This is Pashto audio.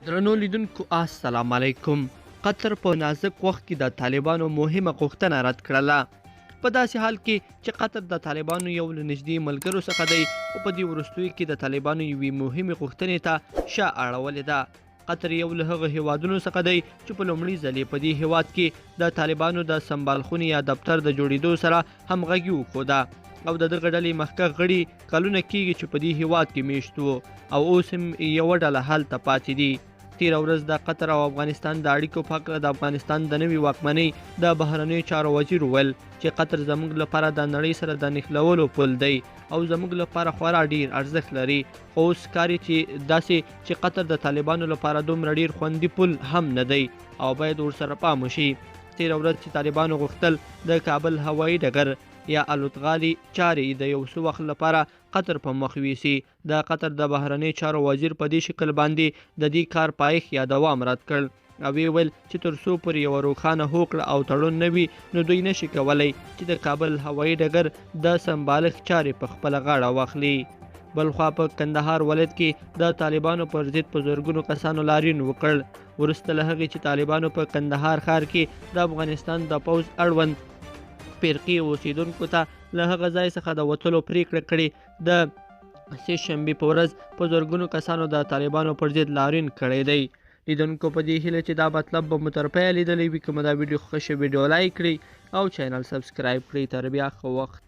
درنو لیدونکو السلام علیکم. قطر په نازک وخت کې د طالبانو مهمه غوښتنه رد کړله. په داسې حال کې چې قطر د طالبانو یو له نږدې ملګرو څخه دی او په دې وروستیو کې د طالبانو یوې مهمې غوښتنې ته شا اړولې ده. قطر یو له هغه هیوادونو څخه دی چې په لومړي ځل په دې هیواد کې د طالبانو د سمبالخونې یا دفتر د جوړېدو سره همغږي وښوده او د دغه ډلې مخکښ غړي کلونه کېږي چې په دې هیواد کې میشت وو او اوس هم یوه ډله هلته پاتې دي. تیره ورځ د قطر او افغانستان د اړیکو په هکله د افغانستان د نوي واکمنۍ د بهرنیو چارو وزیر وویل چې قطر زموږ لپاره د نړۍ سره د نښلولو پل دی او زموږ لپاره خورا ډیر ارزښت لري، خو اوس ښکاري چې داسې چې قطر د طالبانو لپاره دومره ډیر خوندي پل هم نه دی او باید ورسره پام وشي. تیره ورځ چې طالبانو غوښتل د کابل هوایي ډګر یا الوتغالي چارې د یو څه وخت لپاره قطر په مخ ویسي. د قطر د بهرنی چارو وزیر په دې شکل باندې د دې کار پایښت یا دوام رد کړ او ویل چې تر څو پورې یوه روښانه هوکړه او تړون نه وي نو دوی نشي کولی چې د کابل هوایي ډګر د سمبالښت چارې په خپله غاړه واخلي. بلخوا په کندهار ولایت کې د طالبانو پر ضد په زرګونو کسانو لاریون وکړ وروسته له هغې چې طالبانو په کندهار ښار کې د افغانستان د پوځ اړوند فرقې اوسیدونکو ته له هغه ځای څخه د وتلو پریکړه کړې. د سه شنبې په ورځ په زرګونو کسانو د طالبانو پر ضد لاریون کړی دی. لیدونکو په دې هیله چې دا مطلب به مو تر پایه لیدلی وي، که مو دا ویډیو خوښ شي ویډیو لایک کړئ او چینل سبسکرایب کړئ. تر بیا ښه وخت.